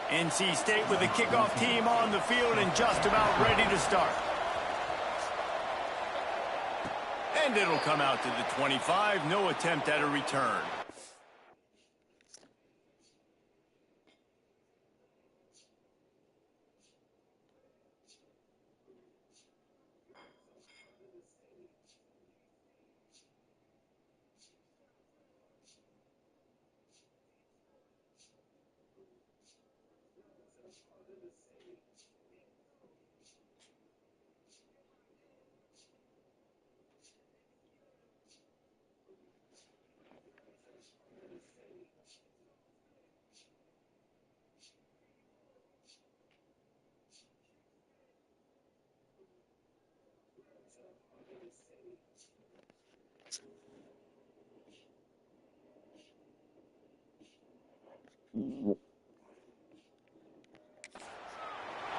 NC State with the kickoff team on the field and just about ready to start. And it'll come out to the 25. No attempt at a return.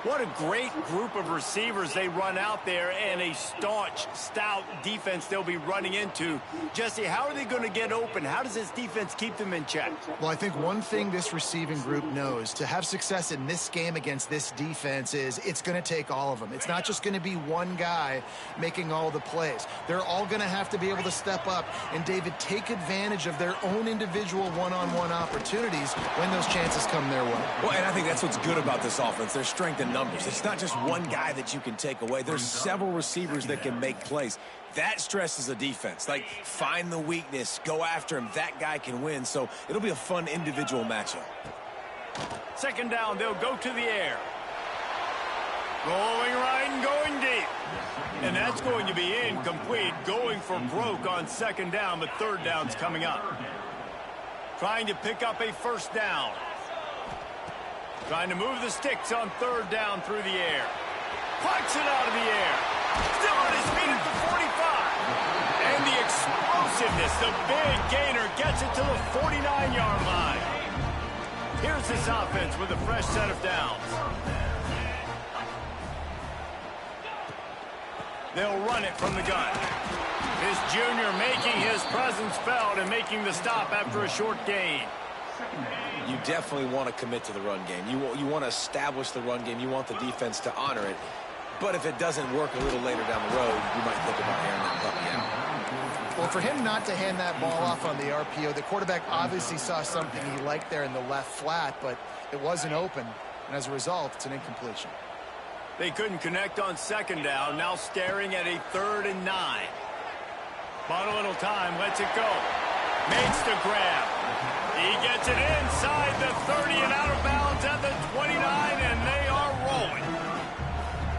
What a great group of receivers they run out there, and a staunch, stout defense they'll be running into. Jesse, how are they going to get open? How does this defense keep them in check? Well, I think one thing this receiving group knows to have success in this game against this defense is it's going to take all of them. It's not just going to be one guy making all the plays. They're all going to have to be able to step up and, David, take advantage of their own individual one-on-one opportunities when those chances come their way. Well, and I think that's what's good about this offense. Their strength in numbers. It's not just one guy that you can take away. There's several receivers that can make plays. That stresses the defense. Like, find the weakness, go after him. That guy can win. So it'll be a fun individual matchup. Second down, they'll go to the air. Going right and going deep. And that's going to be incomplete. Going for broke on second down, but third down's coming up. Trying to pick up a first down. Trying to move the sticks on third down through the air. Plucks it out of the air. Still on his feet at the 45. And the explosiveness, the big gainer, gets it to the 49-yard line. Here's this offense with a fresh set of downs. They'll run it from the gun. This junior making his presence felt and making the stop after a short gain. You definitely want to commit to the run game. You want to establish the run game. You want the defense to honor it. But if it doesn't work a little later down the road, you might think about airing that puppy out. Well, for him not to hand that ball off on the RPO, the quarterback obviously saw something he liked there in the left flat, but it wasn't open. And as a result, it's an incompletion. They couldn't connect on second down. Now staring at a 3rd and 9. Bought a little time. Lets it go. Makes the grab. He gets it inside the 30 and out of bounds at the 29, and they are rolling.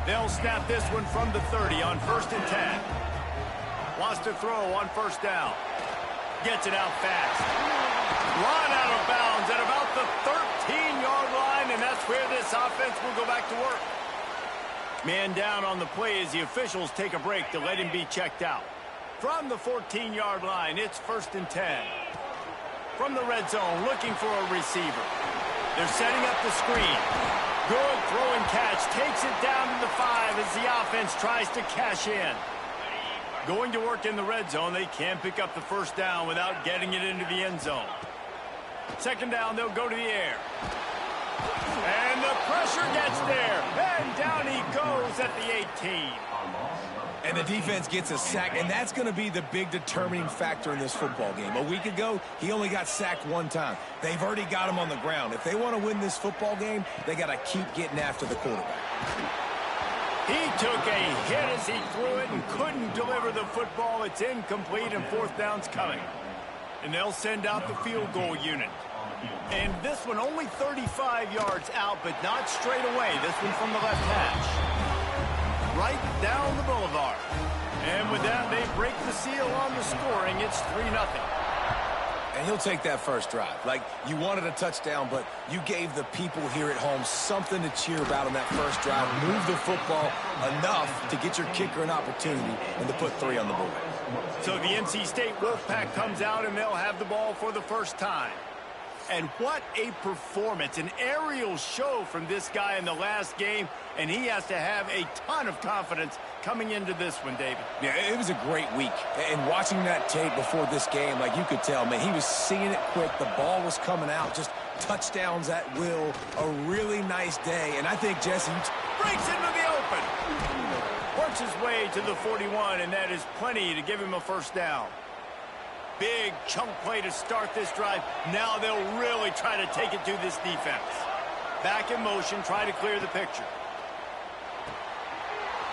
They'll snap this one from the 30 on 1st and 10. Wants to throw on first down. Gets it out fast. Run out of bounds at about the 13-yard line, and that's where this offense will go back to work. Man down on the play as the officials take a break to let him be checked out. From the 14-yard line, it's 1st and 10. From the red zone, looking for a receiver. They're setting up the screen. Good throw and catch. Takes it down to the 5 as the offense tries to cash in. Going to work in the red zone. They can't pick up the first down without getting it into the end zone. Second down, they'll go to the air. And the pressure gets there. And down he goes at the 18. And the defense gets a sack, and that's going to be the big determining factor in this football game. A week ago, he only got sacked one time. They've already got him on the ground. If they want to win this football game, they got to keep getting after the quarterback. He took a hit as he threw it and couldn't deliver the football. It's incomplete, and fourth down's coming. And they'll send out the field goal unit. And this one only 35 yards out, but not straight away. This one from the left hash. Right down the boulevard. And with that, they break the seal on the scoring. It's 3-0. And he'll take that first drive. Like, you wanted a touchdown, but you gave the people here at home something to cheer about on that first drive. Move the football enough to get your kicker an opportunity and to put 3 on the board. So the NC State Wolfpack comes out, and they'll have the ball for the first time. And what a performance, an aerial show from this guy in the last game, and he has to have a ton of confidence coming into this one, David. Yeah, it was a great week. And watching that tape before this game, like, you could tell, man, he was seeing it quick. The ball was coming out just touchdowns at will, a really nice day. And I think Jesse breaks into the open. Works his way to the 41, and that is plenty to give him a first down. Big chunk play to start this drive. Now they'll really try to take it to this defense. Back in motion, try to clear the picture.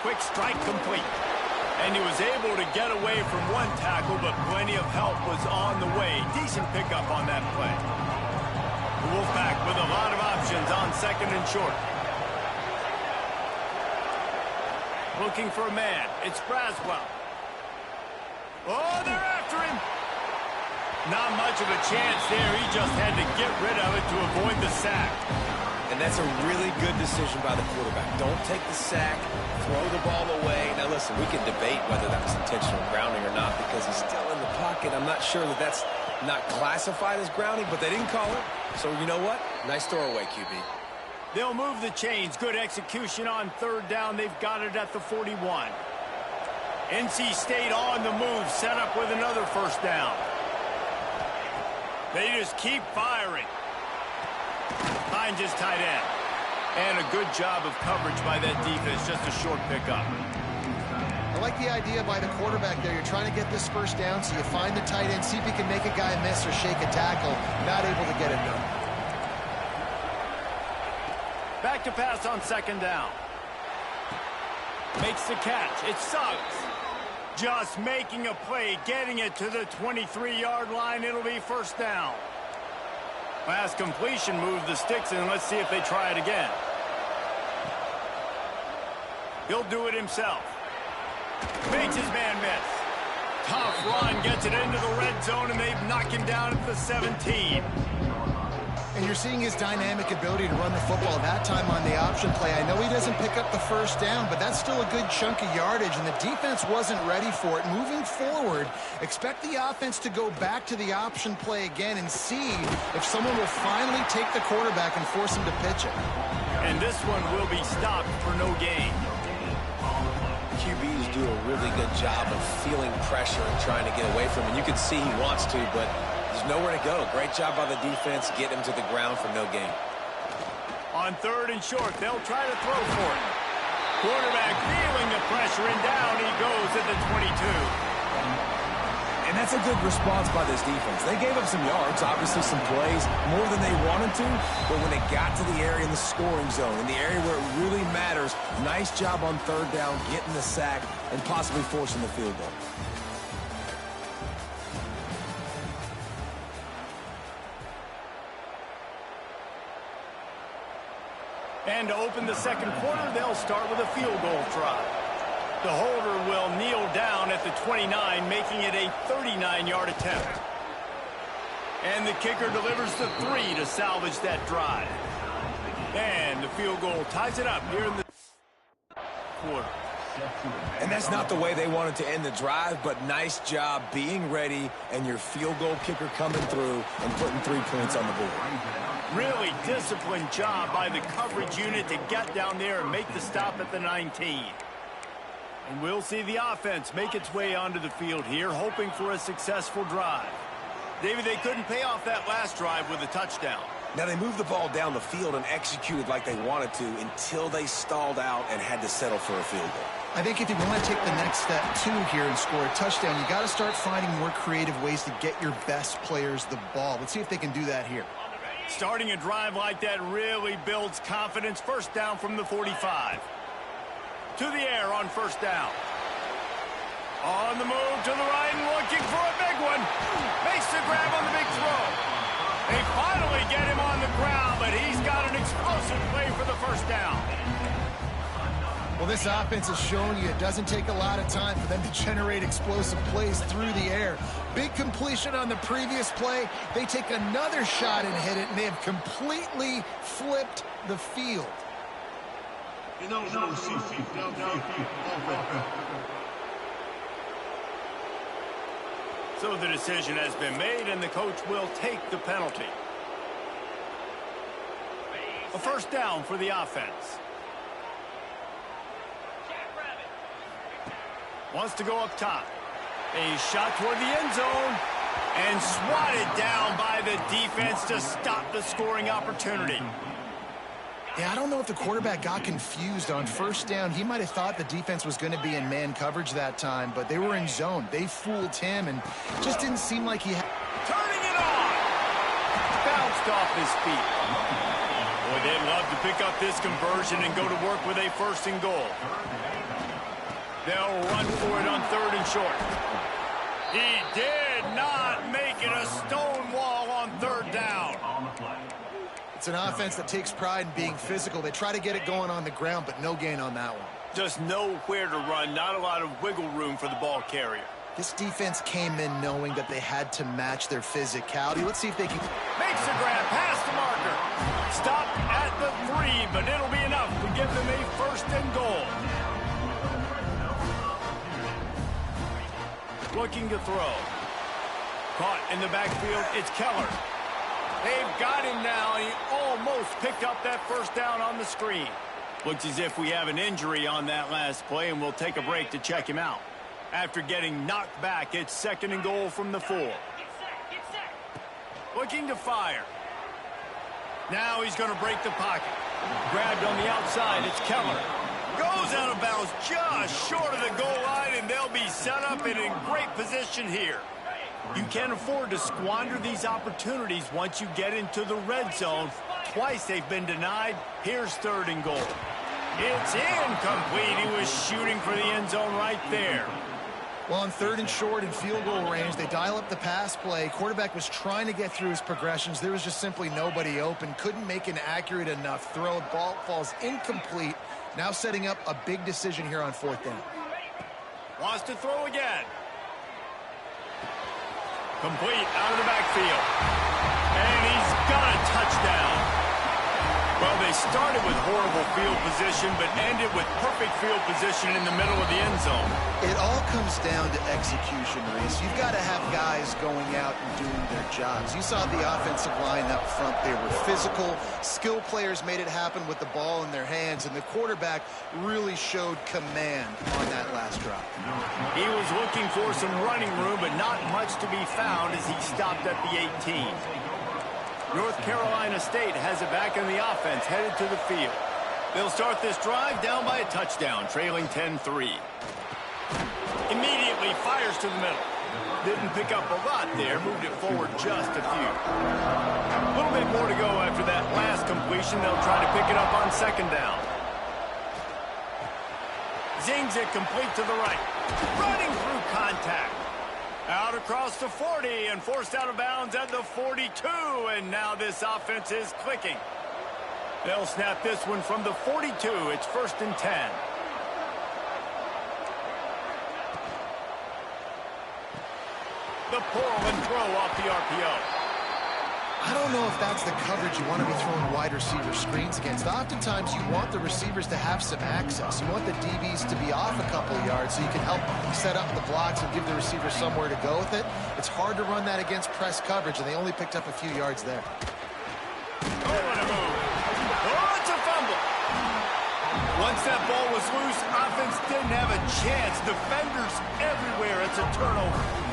Quick strike complete. And he was able to get away from one tackle, but plenty of help was on the way. Decent pickup on that play. The Wolfpack with a lot of options on second and short. Looking for a man. It's Braswell. Oh, they're after him. Not much of a chance there. He just had to get rid of it to avoid the sack. And that's a really good decision by the quarterback. Don't take the sack, throw the ball away. Now, listen, we can debate whether that was intentional grounding or not because he's still in the pocket. I'm not sure that that's not classified as grounding, but they didn't call it. So, you know what? Nice throwaway, QB. They'll move the chains. Good execution on third down. They've got it at the 41. NC State on the move, set up with another first down. They just keep firing. Finds his tight end. And a good job of coverage by that defense. Just a short pickup. I like the idea by the quarterback there. You're trying to get this first down, so you find the tight end, see if you can make a guy miss or shake a tackle. Not able to get it done. Back to pass on second down. Makes the catch. It's Suggs. Just making a play, getting it to the 23-yard line. It'll be first down. Pass completion, move the sticks in. Let's see if they try it again. He'll do it himself. Makes his man miss. Tough run, gets it into the red zone, and they've knocked him down at the 17. And you're seeing his dynamic ability to run the football that time on the option play. I know he doesn't pick up the first down, but that's still a good chunk of yardage, and the defense wasn't ready for it. Moving forward, expect the offense to go back to the option play again and see if someone will finally take the quarterback and force him to pitch it. And this one will be stopped for no gain. QBs do a really good job of feeling pressure and trying to get away from him. You can see he wants to, but there's nowhere to go. Great job by the defense. Get him to the ground for no gain. On third and short, they'll try to throw for it. Quarterback feeling the pressure, and down he goes at the 22. And that's a good response by this defense. They gave up some yards, obviously some plays, more than they wanted to, but when they got to the area in the scoring zone, in the area where it really matters, nice job on third down, getting the sack, and possibly forcing the field goal. And to open the second quarter, they'll start with a field goal try. The holder will kneel down at the 29, making it a 39-yard attempt. And the kicker delivers the 3 to salvage that drive. And the field goal ties it up here in the quarter. And that's not the way they wanted to end the drive, but nice job being ready and your field goal kicker coming through and putting 3 points on the board. Really disciplined job by the coverage unit to get down there and make the stop at the 19. And we'll see the offense make its way onto the field here, hoping for a successful drive. David, they couldn't pay off that last drive with a touchdown. Now, they moved the ball down the field and executed like they wanted to until they stalled out and had to settle for a field goal. I think if you want to take the next step, too, here and score a touchdown, you got to start finding more creative ways to get your best players the ball. Let's see if they can do that here. Starting a drive like that really builds confidence. First down from the 45. To the air on first down. On the move to the right and looking for a big one. Makes the grab on the big throw. They finally get him on the ground, but he's got an explosive play for the first down. Well, this offense has shown you it doesn't take a lot of time for them to generate explosive plays through the air. Big completion on the previous play. They take another shot and hit it, and they have completely flipped the field. So the decision has been made, and the coach will take the penalty. A first down for the offense. Wants to go up top. A shot toward the end zone. And swatted down by the defense to stop the scoring opportunity. Yeah, I don't know if the quarterback got confused on first down. He might have thought the defense was going to be in man coverage that time, but they were in zone. They fooled him, and just didn't seem like he had... Turning it on! Bounced off his feet. Boy, they'd love to pick up this conversion and go to work with a 1st and goal. They'll run for it on 3rd and short. He did not make it a stone wall on 3rd down. It's an offense that takes pride in being physical. They try to get it going on the ground, but no gain on that one. Just nowhere to run, not a lot of wiggle room for the ball carrier. This defense came in knowing that they had to match their physicality. Let's see if they can... Makes the grab, past the marker. Stop at the 3, but it'll be enough to give them a 1st and goal. Looking to throw. Caught in the backfield, it's Keller. They've got him now, and he almost picked up that 1st down on the screen. Looks as if we have an injury on that last play, and we'll take a break to check him out. After getting knocked back, it's 2nd and goal from the 4. Looking to fire. Now he's going to break the pocket. Grabbed on the outside, it's Keller. Goes out of bounds just short of the goal line, and they'll be set up and in great position here. You can't afford to squander these opportunities once you get into the red zone. Twice they've been denied. Here's 3rd and goal. It's incomplete. He was shooting for the end zone right there. Well, on 3rd and short and field goal range, they dial up the pass play. Quarterback was trying to get through his progressions. There was just simply nobody open. Couldn't make an accurate enough throw. Ball falls incomplete. Now setting up a big decision here on 4th down. Wants to throw again. Complete out of the backfield. And he's got a touchdown. Well, they started with horrible field position, but ended with perfect field position in the middle of the end zone. It all comes down to execution, Reese. You've got to have guys going out and doing their jobs. You saw the offensive line up front. They were physical. Skill players made it happen with the ball in their hands, and the quarterback really showed command on that last drive. He was looking for some running room, but not much to be found as he stopped at the 18. North Carolina State has it back in the offense, headed to the field. They'll start this drive down by a touchdown, trailing 10-3. Immediately fires to the middle. Didn't pick up a lot there, moved it forward just a few. A little bit more to go after that last completion. They'll try to pick it up on 2nd down. Zings it complete to the right. Running through contact. Out across the 40 and forced out of bounds at the 42. And now this offense is clicking. They'll snap this one from the 42. It's 1st and 10. The pull and throw off the RPO. I don't know if that's the coverage you want to be throwing wide receiver screens against. Oftentimes, you want the receivers to have some access. You want the DBs to be off a couple of yards so you can help set up the blocks and give the receiver somewhere to go with it. It's hard to run that against press coverage, and they only picked up a few yards there. Oh, what a move. Oh, it's a fumble. Once that ball was loose, offense didn't have a chance. Defenders everywhere. It's a turnover.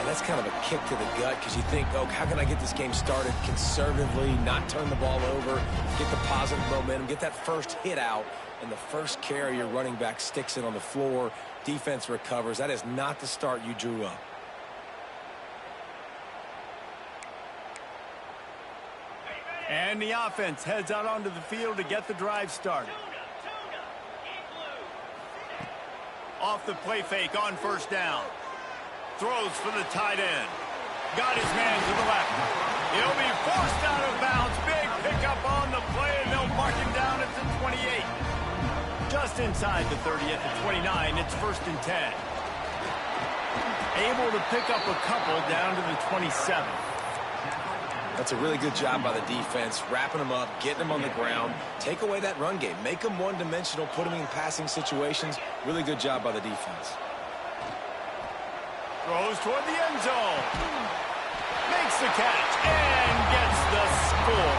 That's kind of a kick to the gut because you think, oh, how can I get this game started conservatively, not turn the ball over, get the positive momentum, get that first hit out, and the first carry your running back sticks it on the floor, defense recovers. That is not the start you drew up. And the offense heads out onto the field to get the drive started. Off the play fake on 1st down. Throws for the tight end. Got his man to the left. He'll be forced out of bounds. Big pickup on the play, and they'll mark him down at the 28. Just inside the 30 at the 29. It's 1st and 10. Able to pick up a couple down to the 27. That's a really good job by the defense, wrapping them up, getting them on the ground. Take away that run game. Make them one-dimensional, put them in passing situations. Really good job by the defense. Throws toward the end zone. Makes the catch and gets the score.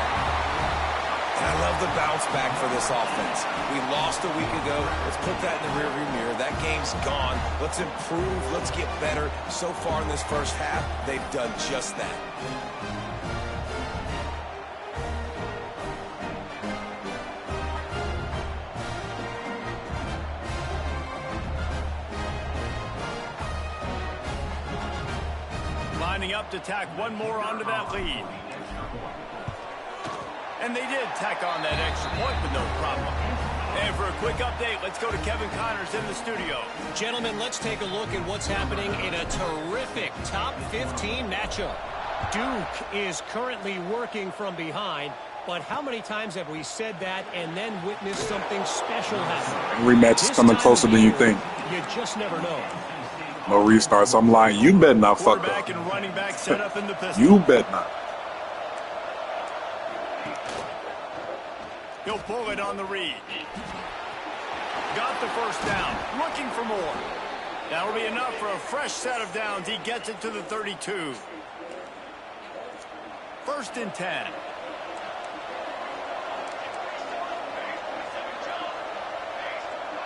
I love the bounce back for this offense. We lost a week ago. Let's put that in the rearview mirror. That game's gone. Let's improve. Let's get better. So far in this first half, they've done just that. Lining up to tack one more onto that lead. And they did tack on that extra point with no problem. And for a quick update, let's go to Kevin Connors in the studio. Gentlemen, let's take a look at what's happening in a terrific top 15 matchup. Duke is currently working from behind, but how many times have we said that and then witnessed something special happen? Rematch is coming closer than you think. You just never know. No restarts. I'm lying. You bet not fuck Quarterback up. and running back set up in the pistol. You bet not. He'll pull it on the read. Got the first down. Looking for more. That'll be enough for a fresh set of downs. He gets it to the 32. 1st and 10.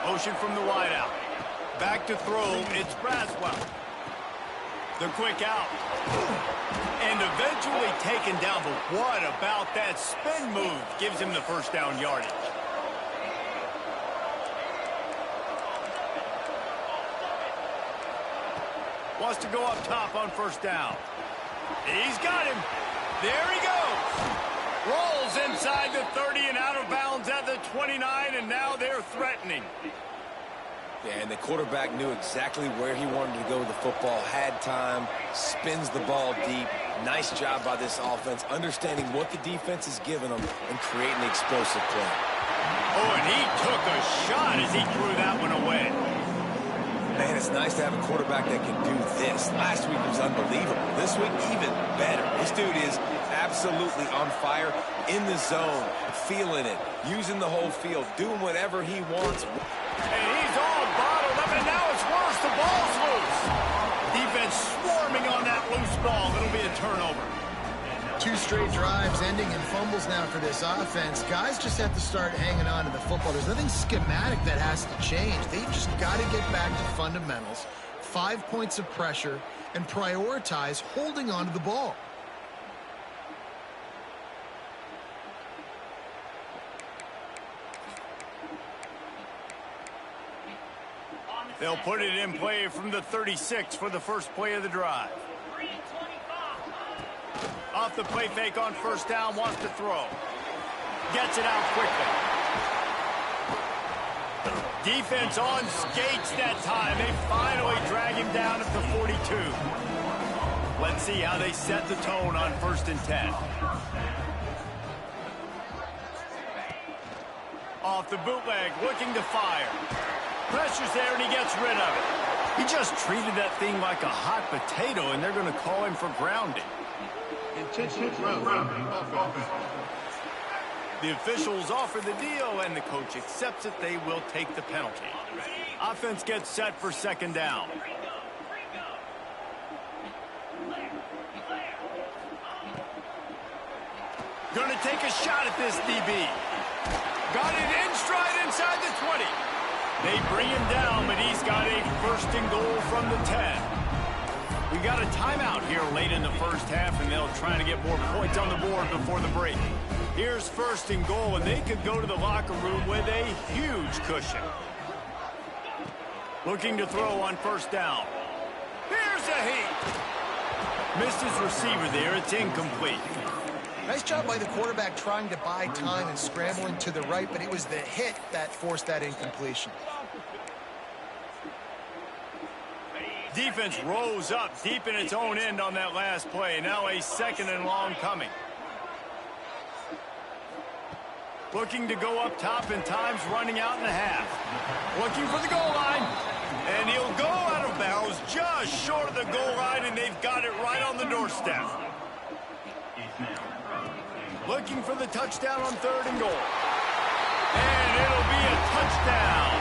Motion from the wideout. Back to throw. It's Braswell. The quick out. And eventually taken down, but what about that spin move? Gives him the first down yardage. Wants to go up top on 1st down. He's got him. There he goes. Rolls inside the 30 and out of bounds at the 29, and now they're threatening. Yeah, and the quarterback knew exactly where he wanted to go with the football, had time, spins the ball deep. Nice job by this offense, understanding what the defense is giving them and creating the explosive play. Oh, and he took a shot as he threw that one away. Man, it's nice to have a quarterback that can do this. Last week was unbelievable. This week, even better. This dude is absolutely on fire, in the zone, feeling it, using the whole field, doing whatever he wants. And he's all bottled up, and now it's worse. The ball's loose. Defense swarming on that loose ball. It'll be a turnover. 2 straight drives ending in fumbles now for this offense. Guys just have to start hanging on to the football. There's nothing schematic that has to change. They've just got to get back to fundamentals, 5 points of pressure, and prioritize holding on to the ball. They'll put it in play from the 36 for the first play of the drive. Off the play fake on 1st down, wants to throw. Gets it out quickly. Defense on skates that time. They finally drag him down at the 42. Let's see how they set the tone on 1st and 10. Off the bootleg, looking to fire. Pressure's there, and he gets rid of it. He just treated that thing like a hot potato, and they're going to call him for grounding. The officials offer the deal, and the coach accepts it. They will take the penalty. Offense gets set for 2nd down. Going to take a shot at this DB. Got it in stride inside the 20. They bring him down, but he's got a 1st and goal from the 10. We got a timeout here late in the first half, and they'll try to get more points on the board before the break. Here's 1st and goal, and they could go to the locker room with a huge cushion. Looking to throw on 1st down. Here's a heat. Missed his receiver there. It's incomplete. Nice job by the quarterback trying to buy time and scrambling to the right, but it was the hit that forced that incompletion. Defense rose up deep in its own end on that last play. Now a 2nd and long coming. Looking to go up top, and time's running out in the half. Looking for the goal line. And he'll go out of bounds just short of the goal line, and they've got it right on the doorstep. Looking for the touchdown on 3rd and goal. And it'll be a touchdown.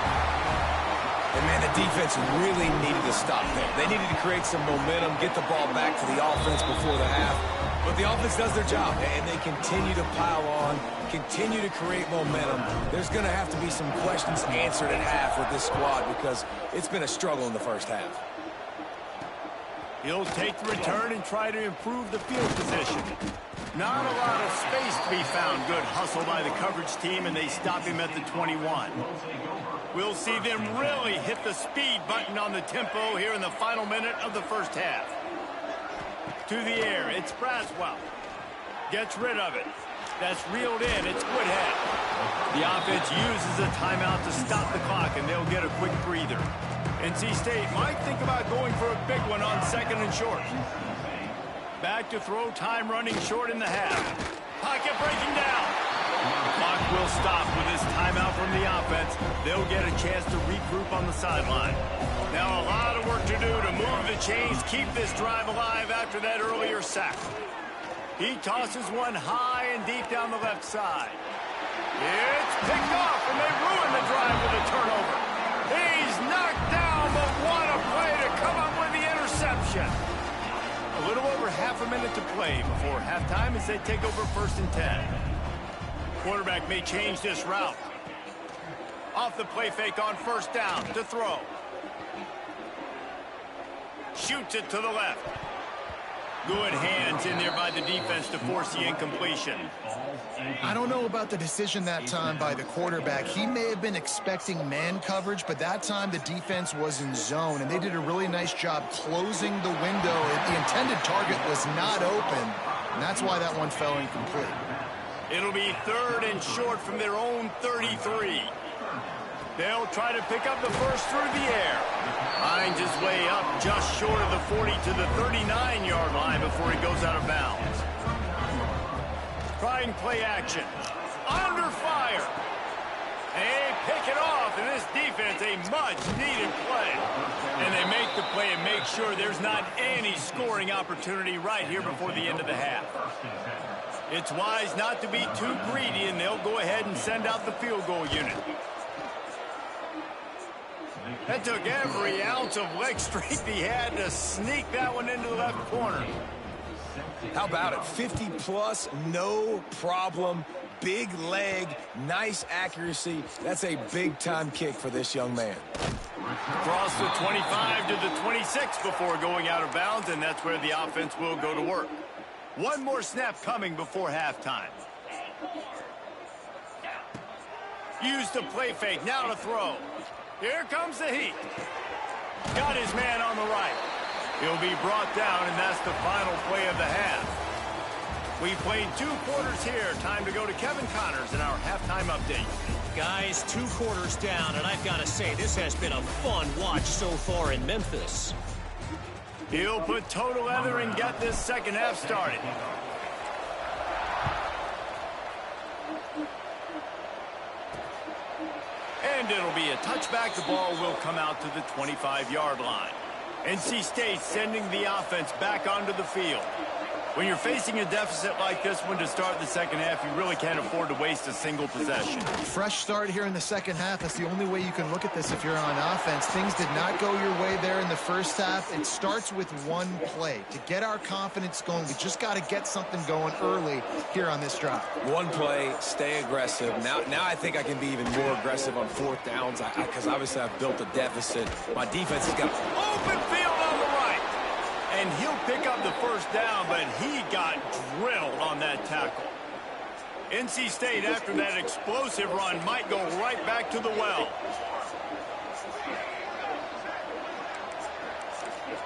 And, man, the defense really needed to stop there. They needed to create some momentum, get the ball back to the offense before the half. But the offense does their job, and they continue to pile on, continue to create momentum. There's going to have to be some questions answered at half with this squad because it's been a struggle in the first half. He'll take the return and try to improve the field position. Not a lot of space to be found. Good hustle by the coverage team, and they stop him at the 21. We'll see them really hit the speed button on the tempo here in the final minute of the first half. To the air, it's Braswell. Gets rid of it. That's reeled in. It's Woodhead. The offense uses a timeout to stop the clock, and they'll get a quick breather. NC State might think about going for a big one on 2nd and short. Back to throw, time running short in the half. Pocket breaking down. The clock will stop with this timeout from the offense. They'll get a chance to regroup on the sideline. Now a lot of work to do to move the chains, keep this drive alive after that earlier sack. He tosses one high and deep down the left side. It's picked off, and they ruin the drive with a turnover. He's knocked down, but what a play to come up with the interception. A little over half a minute to play before halftime as they take over 1st and 10. Quarterback may change this route. Off the play fake on 1st down to throw. Shoots it to the left. Good hands in there by the defense to force the incompletion. I don't know about the decision that time by the quarterback. He may have been expecting man coverage, but that time the defense was in zone, and they did a really nice job closing the window. The intended target was not open, and that's why that one fell incomplete. It'll be 3rd and short from their own 33. They'll try to pick up the first through the air. Finds his way up just short of the 40 to the 39-yard line before he goes out of bounds. Trying play action. Under fire. They pick it off, and this defense, a much-needed play. And they make the play and make sure there's not any scoring opportunity right here before the end of the half. It's wise not to be too greedy, and they'll go ahead and send out the field goal unit. That took every ounce of leg strength he had to sneak that one into the left corner. How about it? 50-plus, no problem. Big leg, nice accuracy. That's a big-time kick for this young man. Across the 25 to the 26 before going out of bounds, and that's where the offense will go to work. One more snap coming before halftime. Used the play fake, now to throw. Here comes the heat. Got his man on the right. He'll be brought down, and that's the final play of the half. We played 2 quarters here. Time to go to Kevin Connors in our halftime update. Guys, 2 quarters down, and I've got to say, this has been a fun watch so far in Memphis. He'll put toe to leather and get this second half started. And it'll be a touchback. The ball will come out to the 25-yard line. NC State sending the offense back onto the field. When you're facing a deficit like this one to start the second half, you really can't afford to waste a single possession. Fresh start here in the second half. That's the only way you can look at this if you're on offense. Things did not go your way there in the first half. It starts with one play. To get our confidence going, we just got to get something going early here on this drive. One play, stay aggressive. Now I think I can be even more aggressive on 4th downs because obviously I've built a deficit. My defense has got open field on the right. And he'll pick up the first down, but he got drilled on that tackle. NC State, after that explosive run, might go right back to the well.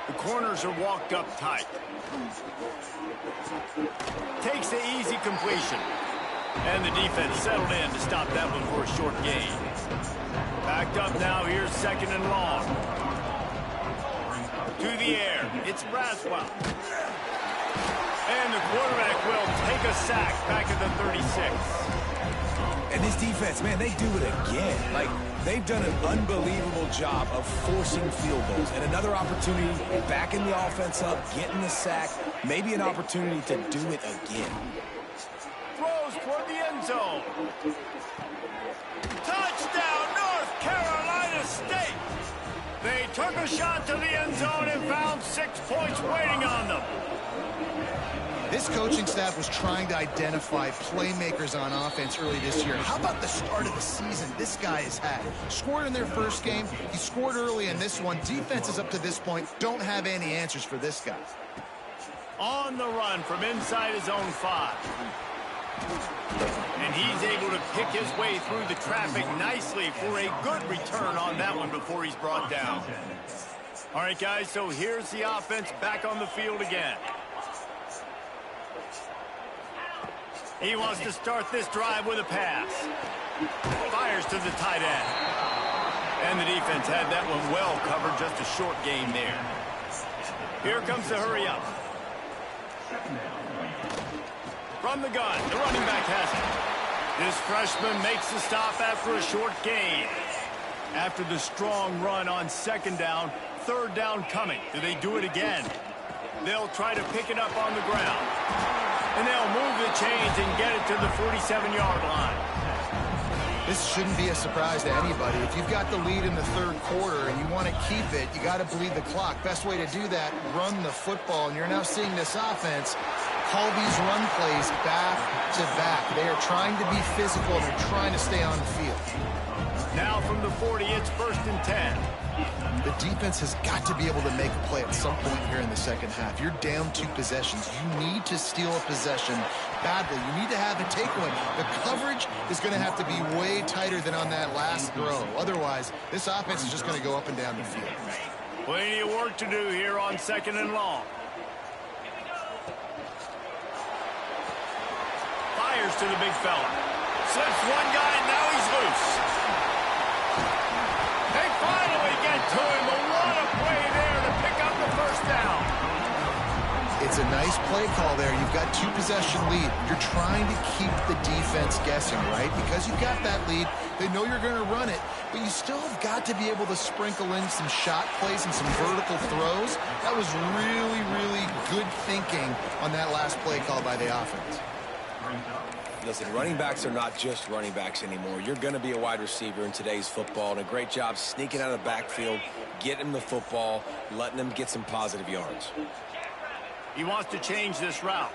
The corners are walked up tight. Takes the easy completion. And the defense settled in to stop that one for a short gain. Backed up now, here's 2nd and long. To the air, it's Braswell. And the quarterback will take a sack back at the 36. And this defense, man, they do it again. Like, they've done an unbelievable job of forcing field goals. And another opportunity, backing the offense up, getting the sack, maybe an opportunity to do it again. Throws toward the end zone. Touchdown, North Carolina State. They took a shot to the end zone and found 6 points waiting on them. This coaching staff was trying to identify playmakers on offense early this year. How about the start of the season this guy has had? Scored in their first game. He scored early in this one. Defenses up to this point don't have any answers for this guy. On the run from inside his own 5. And he's able to pick his way through the traffic nicely for a good return on that one before he's brought down. All right, guys, so here's the offense back on the field again. He wants to start this drive with a pass. Fires to the tight end. And the defense had that one well covered, just a short game there. Here comes the hurry up. From the gun, the running back has it. This freshman makes the stop after a short gain. After the strong run on second down, third down coming. Do they do it again? They'll try to pick it up on the ground. And they'll move the chains and get it to the 47-yard line. This shouldn't be a surprise to anybody. If you've got the lead in the third quarter and you want to keep it, you got to bleed the clock. Best way to do that, run the football. And you're now seeing this offense call these run plays back to back. They are trying to be physical, and they're trying to stay on the field. Now from the 40, it's 1st and 10. The defense has got to be able to make a play at some point here in the second half. You're down 2 possessions. You need to steal a possession badly. You need to have a takeaway. The coverage is going to have to be way tighter than on that last throw. Otherwise, this offense is just going to go up and down the field. Plenty of work to do here on 2nd and long. Fires to the big fella. Slips one guy, and now he's loose. They finally get to him. A lot of play there to pick up the first down. It's a nice play call there. You've got 2-possession lead. You're trying to keep the defense guessing, right? Because you've got that lead, they know you're going to run it, but you still have got to be able to sprinkle in some shot plays and some vertical throws. That was really, really good thinking on that last play call by the offense. Listen, running backs are not just running backs anymore. You're going to be a wide receiver in today's football, and a great job sneaking out of the backfield, getting him the football, letting him get some positive yards. He wants to change this route.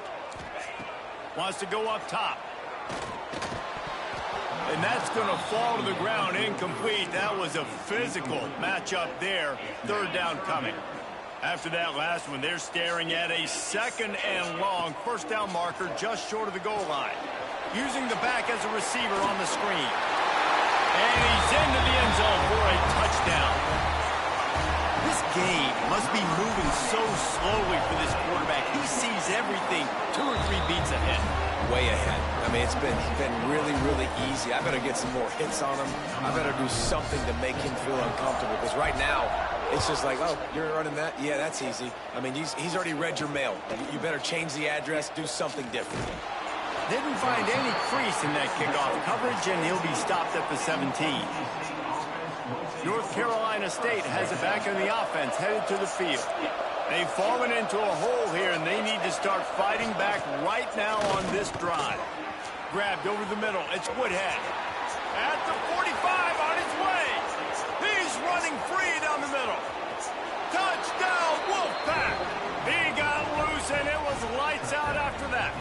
Wants to go up top. And that's going to fall to the ground incomplete. That was a physical matchup there. 3rd down coming. After that last one, they're staring at a 2nd and long. 1st down marker just short of the goal line. Using the back as a receiver on the screen. And he's into the end zone for a touchdown. This game must be moving so slowly for this quarterback. He sees everything 2 or 3 beats ahead. Way ahead. I mean, it's been really, really easy. I better get some more hits on him. I better do something to make him feel uncomfortable. Because right now, it's just like, oh, you're running that? Yeah, that's easy. I mean, he's already read your mail. You better change the address, do something different. Didn't find any crease in that kickoff coverage, and he'll be stopped at the 17. North Carolina State has it back in the offense, headed to the field. They've fallen into a hole here, and they need to start fighting back right now on this drive. Grabbed over the middle. It's Woodhead. At the 45 on his way. He's running free down the middle. Touchdown, Wolfpack. He got loose, and it was lights out after that.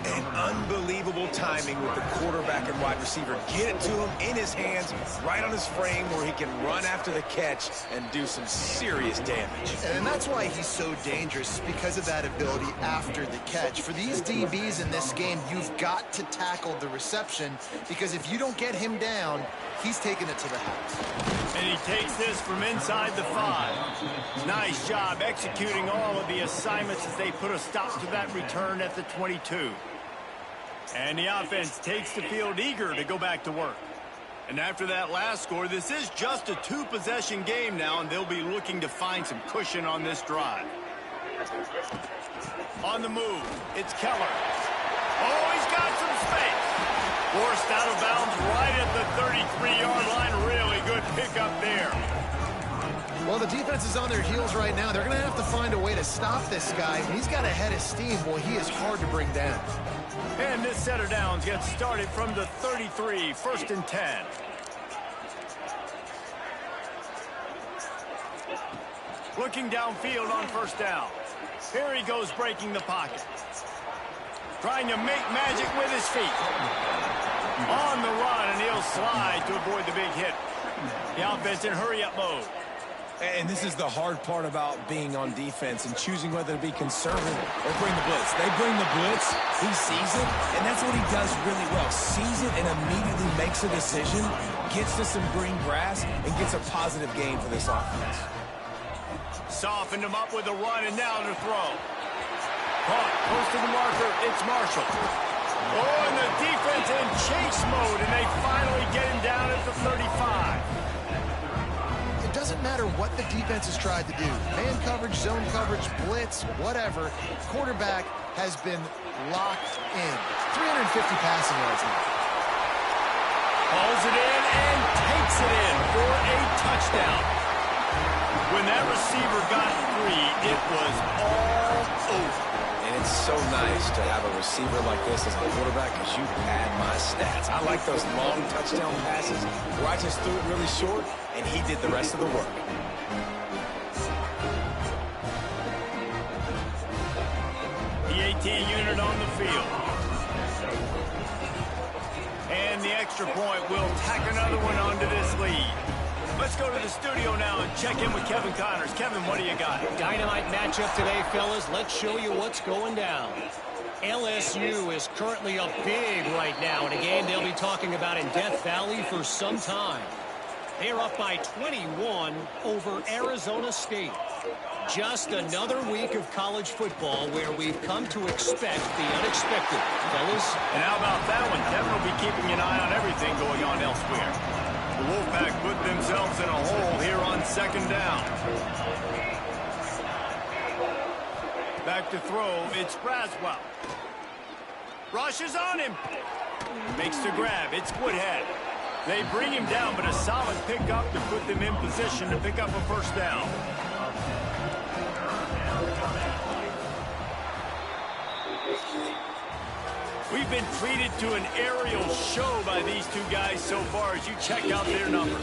And unbelievable timing with the quarterback and wide receiver. Get it to him in his hands, right on his frame, where he can run after the catch and do some serious damage. And that's why he's so dangerous, because of that ability after the catch. For these DBs in this game, you've got to tackle the reception, because if you don't get him down, he's taking it to the house. And he takes this from inside the 5. Nice job executing all of the assignments as they put a stop to that return at the 22. And the offense takes the field eager to go back to work. And after that last score, this is just a 2-possession game now, and they'll be looking to find some cushion on this drive. On the move, it's Keller. Oh, he's got some space. Forced out of bounds right at the 33-yard line. Really good pickup there. Well, the defense is on their heels right now. They're going to have to find a way to stop this guy. He's got a head of steam. Boy, he is hard to bring down. And this set of downs gets started from the 33, 1st and 10. Looking downfield on 1st down. Here he goes breaking the pocket. Trying to make magic with his feet. On the run, and he'll slide to avoid the big hit. The offense in hurry-up mode. And this is the hard part about being on defense and choosing whether to be conservative or bring the blitz. They bring the blitz, he sees it, and that's what he does really well. Sees it and immediately makes a decision, gets to some green grass, and gets a positive gain for this offense. Softened him up with a run, and now to throw. Caught, close to the marker, it's Marshall. Oh, and the defense in chase mode, and they finally get him down at the 35. It doesn't matter what the defense has tried to do. Man coverage, zone coverage, blitz, whatever. Quarterback has been locked in. 350 passing yards now. Hauls it in and takes it in for a touchdown. When that receiver got free, it was all over. And it's so nice to have a receiver like this as a quarterback because you pad my stats. I like those long touchdown passes where I just threw it really short and he did the rest of the work. The 18 unit on the field. And the extra point will tack another one onto this lead. Let's go to the studio now and check in with Kevin Connors. Kevin, what do you got? Dynamite matchup today, fellas. Let's show you what's going down. LSU is currently up big right now in a game they'll be talking about in Death Valley for some time. They're up by 21 over Arizona State. Just another week of college football where we've come to expect the unexpected, fellas. And how about that one? Kevin will be keeping an eye on everything going on elsewhere. The Wolfpack put themselves in a hole here on second down. Back to throw, it's Braswell. Rushes on him. Makes the grab, it's Woodhead. They bring him down, but a solid pickup to put them in position to pick up a first down. We've been treated to an aerial show by these two guys so far as you check out their numbers.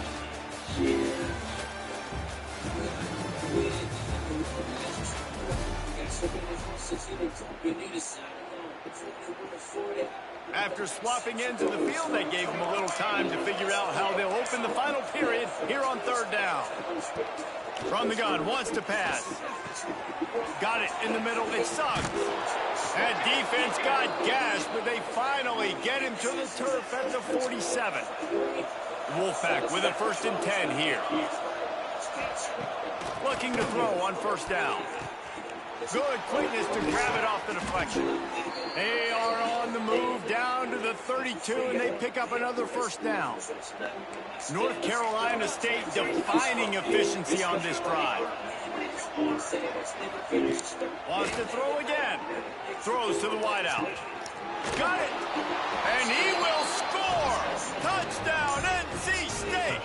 After swapping ends of the field, they gave them a little time to figure out how they'll open the final period here on third down. From the gun, wants to pass. Got it in the middle, it's Suggs. That defense got gashed, but they finally get him to the turf at the 47. Wolfpack with a 1st and 10 here. Looking to throw on first down. Good quickness to grab it off the deflection. They are on the move down to the 32, and they pick up another first down. North Carolina State defining efficiency on this drive. Wants to throw again. Throws to the wideout. Got it. And he will score. Touchdown, NC State.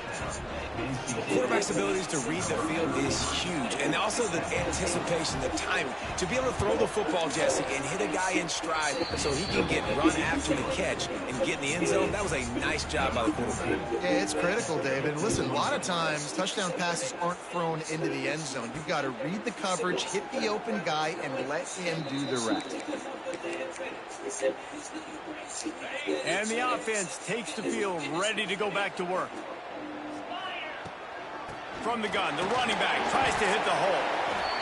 Quarterback's abilities to read the field is huge. And also the anticipation, the timing. To be able to throw the football, Jesse, and hit a guy in stride so he can get run after the catch and get in the end zone, that was a nice job by the quarterback. Yeah, it's critical, David. Listen, a lot of times touchdown passes aren't thrown into the end zone. You've got to read the coverage, hit the open guy, and let him do the rest. And the offense takes the field, ready to go back to work. From the gun, the running back tries to hit the hole.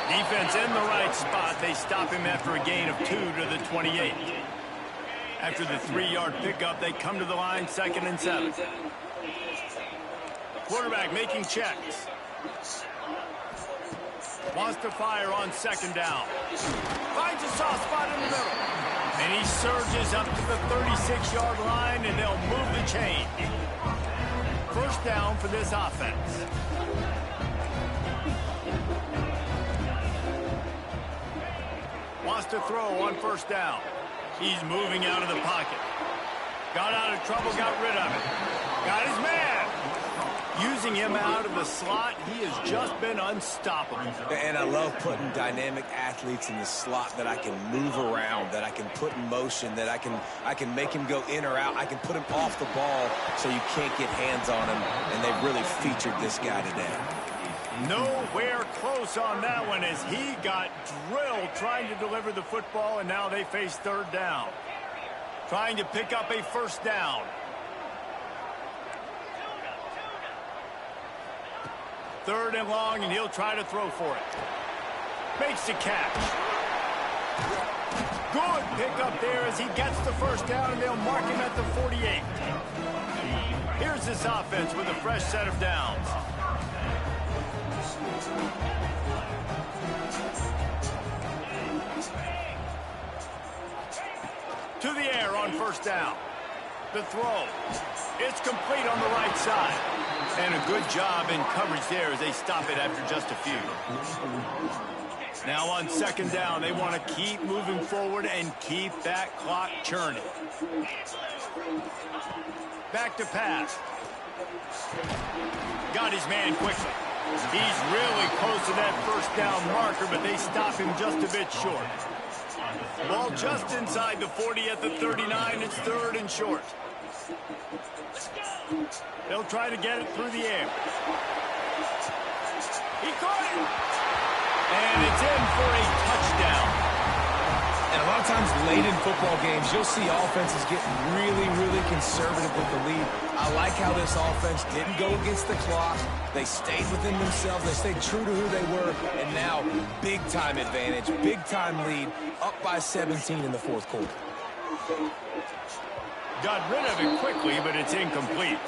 Defense in the right spot. They stop him after a gain of 2 to the 28. After the 3-yard pickup, they come to the line, 2nd and 7. Quarterback making checks. Wants to fire on 2nd down. Finds a soft spot in the middle. And he surges up to the 36-yard line, and they'll move the chain. First down for this offense. Wants to throw on first down. He's moving out of the pocket. Got out of trouble, got rid of it. Got his man. Using him out of the slot, he has just been unstoppable. And I love putting dynamic athletes in the slot that I can move around, that I can put in motion, that I can make him go in or out. I can put him off the ball so you can't get hands on him, and they've really featured this guy today. Nowhere close on that one as he got drilled trying to deliver the football, and now they face third down. Trying to pick up a first down. Third and long, and he'll try to throw for it. Makes the catch. Good pickup there as he gets the first down, and they'll mark him at the 48. Here's this offense with a fresh set of downs. To the air on first down. The throw. It's complete on the right side. And a good job in coverage there as they stop it after just a few. Now on second down, they want to keep moving forward and keep that clock churning. Back to pass. Got his man quickly. He's really close to that first down marker, but they stop him just a bit short. Ball just inside the 40 at the 39. It's third and short. They'll try to get it through the air. He caught it. And it's in for a touchdown. And a lot of times late in football games, you'll see offenses get really, really conservative with the lead. I like how this offense didn't go against the clock. They stayed within themselves. They stayed true to who they were. And now, big-time advantage, big-time lead, up by 17 in the fourth quarter. Got rid of it quickly, but it's incomplete.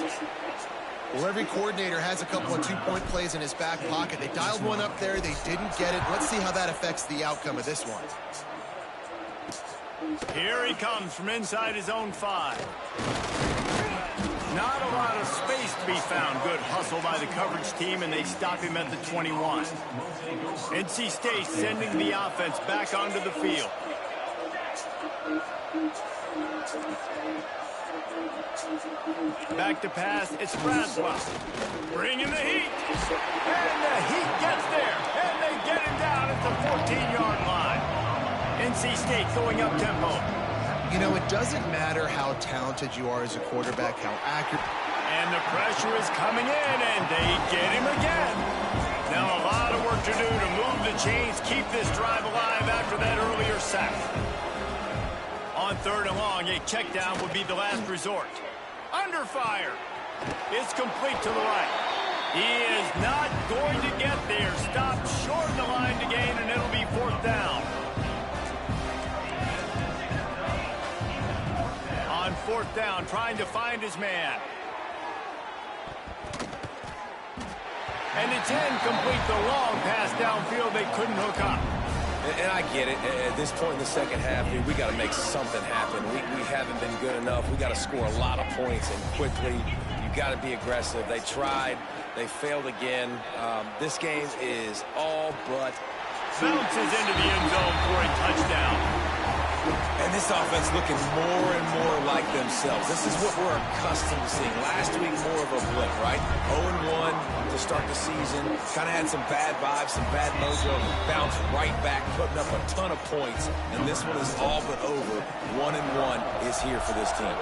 Well, every coordinator has a couple of two-point plays in his back pocket. They dialed one up there. They didn't get it. Let's see how that affects the outcome of this one. Here he comes from inside his own 5. Not a lot of space to be found. Good hustle by the coverage team, and they stop him at the 21. NC State sending the offense back onto the field. Back to pass, it's Braswell. Bringing the heat. And the heat gets there. And they get him down at the 14-yard line. NC State going up tempo. You know, it doesn't matter how talented you are as a quarterback, how accurate. And the pressure is coming in, and they get him again. Now a lot of work to do to move the chains, keep this drive alive after that earlier sack. On third and long, a check down would be the last resort. Under fire. It's complete to the right. He is not going to get there. Stopped short of the line to gain, and it'll be fourth down. On fourth down, trying to find his man. And it's incomplete. The long pass downfield, they couldn't hook up. And I get it. At this point in the second half, dude, we got to make something happen. We haven't been good enough. We got to score a lot of points and quickly. You got to be aggressive. They tried. They failed again. This game is all but. Bounces into the end zone for a touchdown. And this offense looking more and more like themselves. This is what we're accustomed to seeing. Last week, more of a blip, right? 0-1 to start the season. Kind of had some bad vibes, some bad mojo. Bounced right back, putting up a ton of points. And this one is all but over. 1-1 is here for this team.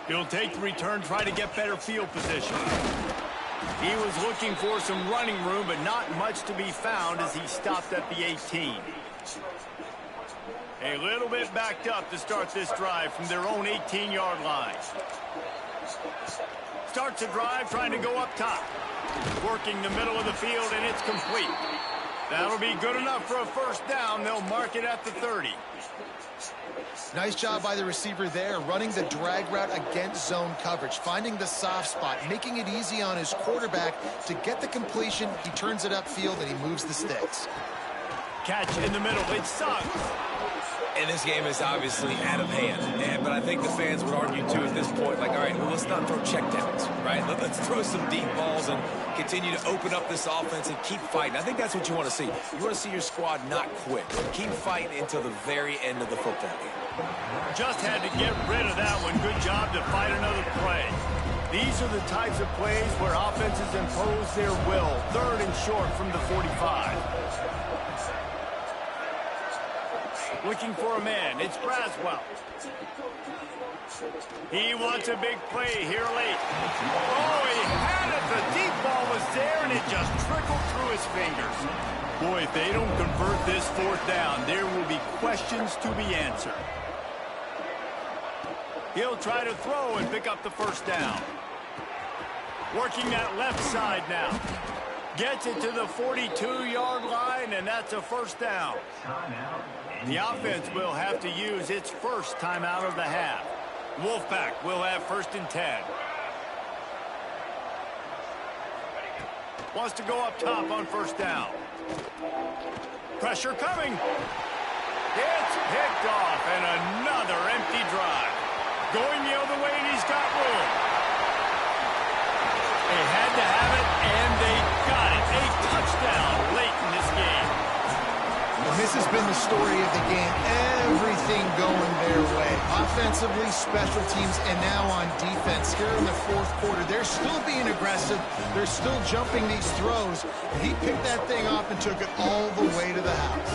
He'll take the return, try to get better field position. He was looking for some running room, but not much to be found as he stopped at the 18. A little bit backed up to start this drive from their own 18-yard line. Starts a drive trying to go up top. Working the middle of the field, and it's complete. That'll be good enough for a first down. They'll mark it at the 30. Nice job by the receiver there, running the drag route against zone coverage, finding the soft spot, making it easy on his quarterback to get the completion. He turns it upfield, and he moves the sticks. Catch in the middle. It's Suggs. And this game is obviously out of hand. But I think the fans would argue, too, at this point, like, all right, well, let's not throw checkdowns, right? Let's throw some deep balls and continue to open up this offense and keep fighting. I think that's what you want to see. You want to see your squad not quit. Keep fighting until the very end of the football game. Just had to get rid of that one. Good job to fight another play. These are the types of plays where offenses impose their will. Third and short from the 45. Looking for a man. It's Braswell. He wants a big play here late. Oh, he had it. The deep ball was there, and it just trickled through his fingers. Boy, if they don't convert this fourth down, there will be questions to be answered. He'll try to throw and pick up the first down. Working that left side now. Gets it to the 42-yard line, and that's a first down. The offense will have to use its first timeout of the half. Wolfpack will have 1st and 10. Wants to go up top on first down. Pressure coming. It's picked off, and another empty drive. Going the other way, and he's got room. They had to have it, and they got it. A touchdown late in this game. And this has been the story of the game. Everything going their way. Offensively, special teams, and now on defense. Here in the fourth quarter, they're still being aggressive. They're still jumping these throws. And he picked that thing up and took it all the way to the house.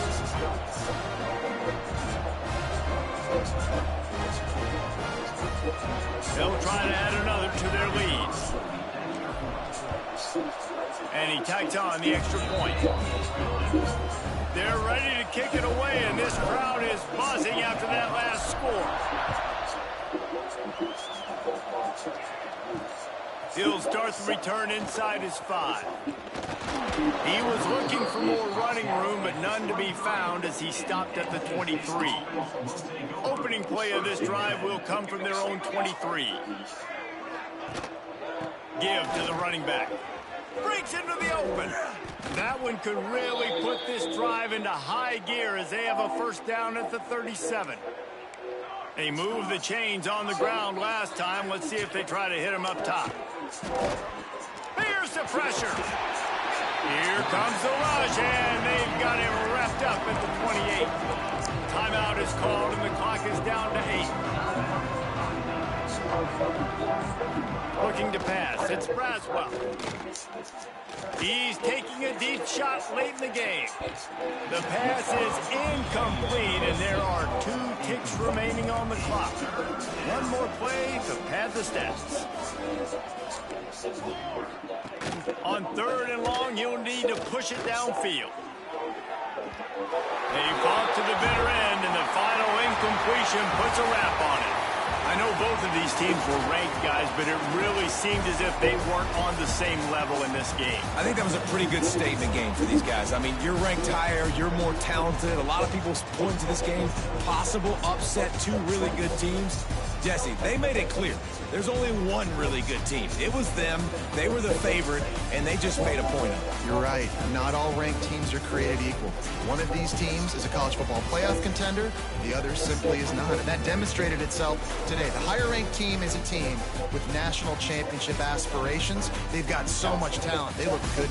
They'll try to add another to their lead. And he tags on the extra point. They're ready to kick it away, and this crowd is buzzing after that last score. He'll start the return inside his 5. He was looking for more running room, but none to be found as he stopped at the 23. Opening play of this drive will come from their own 23. Give to the running back. Breaks into the open. That one could really put this drive into high gear as they have a first down at the 37. They moved the chains on the ground last time. Let's see if they try to hit him up top. Here's the pressure. Here comes the rush, and they've got him wrapped up at the 28. Timeout is called, and the clock is down to 8. Looking to pass. It's Braswell. He's taking a deep shot late in the game. The pass is incomplete, and there are 2 ticks remaining on the clock. One more play to pad the stats. On 3rd and long, you'll need to push it downfield. They fought to the bitter end, and the final incompletion puts a wrap on it. I know both of these teams were ranked, guys, but it really seemed as if they weren't on the same level in this game. I think that was a pretty good statement game for these guys. I mean, you're ranked higher, you're more talented. A lot of people point to this game, possible upset, 2 really good teams. Jesse, they made it clear. There's only one really good team. It was them. They were the favorite, and they just made a point of it. You're right. Not all ranked teams are created equal. One of these teams is a college football playoff contender. The other simply is not. And that demonstrated itself today. The higher-ranked team is a team with national championship aspirations. They've got so much talent. They look good.